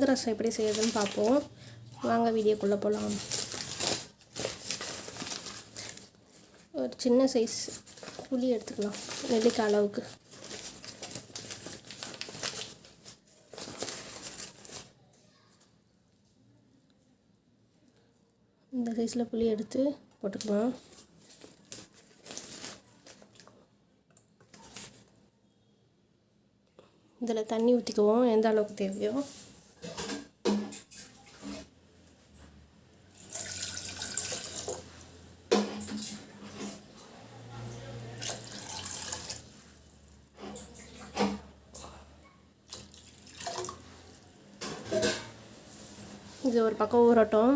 மிளகு ரசம் எப்படி செய்யறதுன்னு பார்ப்போம். வாங்க வீடியோக்குள்ளே போகலாம். ஒரு சின்ன சைஸ் புளி எடுத்துக்கலாம், நெல்லிக்காய் அளவுக்கு. இந்த சைஸில் புளி எடுத்து போட்டுக்கலாம். இதில் தண்ணி ஊற்றிக்குவோம், எந்த அளவுக்கு தேவையோ. இது ஒரு பக்கம் ஊறட்டும்.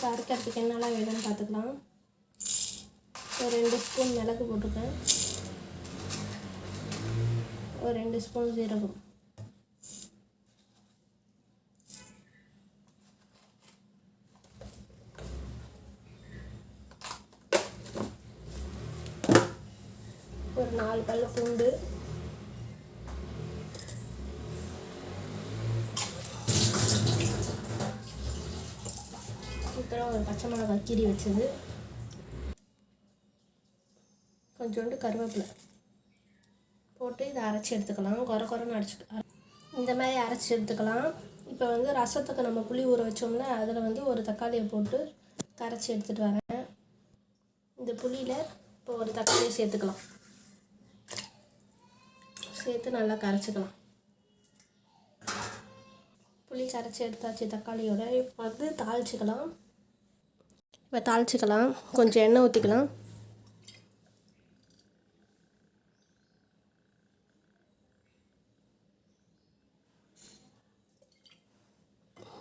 அரைக்கிறதுக்கு என்னெல்லாம் வேணும்னு பார்த்துக்கலாம். ஒரு 2 ஸ்பூன் மிளகு போட்டுக்கேன், ஒரு 2 ஸ்பூன் சீரகம், ஒரு 4 பல்லு பூண்டு, அப்புறம் ஒரு பச்சை மிளகாய் கீரி வச்சது, கொஞ்சோண்டு கருவேப்பிலை போட்டு இதை அரைச்சி எடுத்துக்கலாம். குறைன்னு இந்த மாதிரி அரைச்சி எடுத்துக்கலாம். இப்போ வந்து ரசத்துக்கு நம்ம புளி ஊற வச்சோம்னா அதில் ஒரு தக்காளியை போட்டு கரைச்சி எடுத்துகிட்டு வரேன். இந்த புளியில் இப்போ ஒரு தக்காளியை சேர்த்துக்கலாம், சேர்த்து நல்லா கரைச்சிக்கலாம். புளி கரைச்சி எடுத்தாச்சு தக்காளியோட. இப்போ தாளிச்சிக்கலாம். கொஞ்சம் எண்ணெய் ஊற்றிக்கலாம்.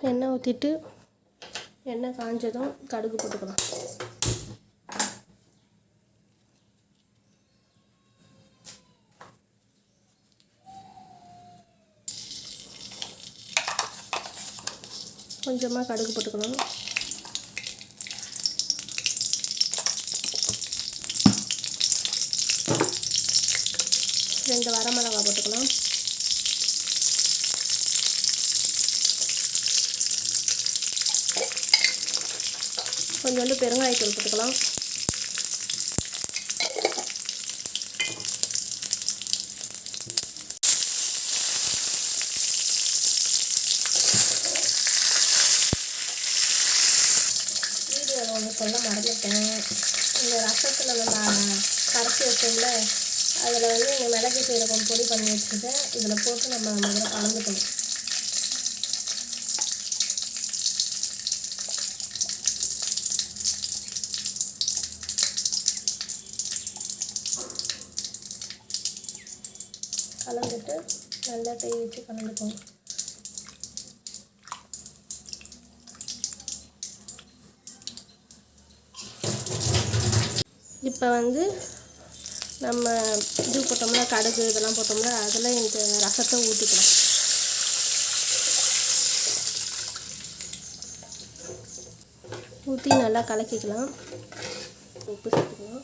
எண்ணெய் ஊற்றிட்டு எண்ணெய் காஞ்சதும் கடுகு போட்டுக்கலாம். கொஞ்சமாக கடுகு போட்டுக்கணும். ரெண்டு வரமிளகாய் போட்டுக்கலாம். கொஞ்சோண்டு பெருங்காயத்தூள் போட்டுக்கலாம். வீடியோவில் ஒன்று சொல்ல மறந்துட்டேன். இந்த ரசத்தில் நம்ம கரைச்சி வச்சோம்ல, அதில் இந்த மிளகு சீரகம் பொடி பண்ணி வச்சுட்டேன். இதில் போட்டு நம்ம முதல்ல கலந்துக்கணும். கலந்துட்டு நல்லா கை வச்சு கலந்துக்கணும். இப்போ நம்ம இது போட்டோம்னா, கடுகு இதெல்லாம் போட்டோம்னா அதில் இந்த ரசத்தை ஊற்றிக்கலாம். ஊற்றி நல்லா கலக்கிக்கலாம். உப்பு சேர்த்துக்கலாம்.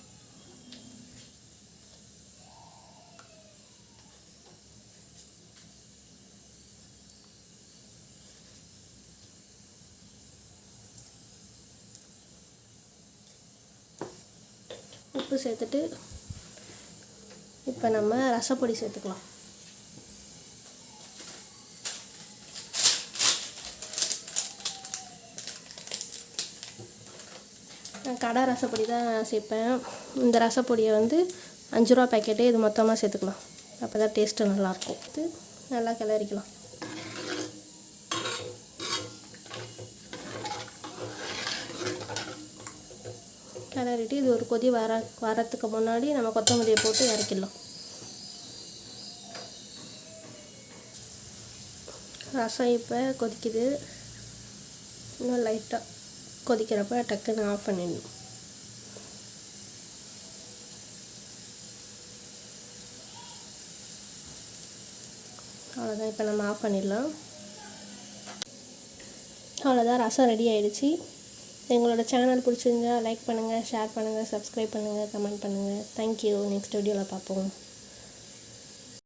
உப்பு சேர்த்துட்டு இப்போ நம்ம ரசப்பொடி சேர்த்துக்கலாம். நான் கடை ரசப்பொடி தான் சேர்ப்பேன். இந்த ரசப்பொடியை 5 ரூபா பேக்கெட்டு, இது மொத்தமாக சேர்த்துக்கலாம். அப்போ தான் டேஸ்ட்டு நல்லாயிருக்கும். இது நல்லா கிளறிக்கலாம். கிளறிட்டு இது ஒரு கொதி வரத்துக்கு முன்னாடி நம்ம கொத்தமல்லியை போட்டு இறக்கிடலாம். ரசம் இப்போ கொதிக்குது. இன்னும் லைட்டாக கொதிக்கிறப்ப டக்குன்னு ஆஃப் பண்ணிடணும். அவ்வளோதான், இப்போ நம்ம ஆஃப் பண்ணிடலாம். அவ்வளோதான், ரசம் ரெடி ஆகிடுச்சு. எங்களோட சேனல் பிடிச்சிருந்தா லைக் பண்ணுங்கள், ஷேர் பண்ணுங்கள், சப்ஸ்கிரைப் பண்ணுங்கள், கமெண்ட் பண்ணுங்கள். தேங்க்யூ. நெக்ஸ்ட் வீடியோவில் பார்ப்போம்.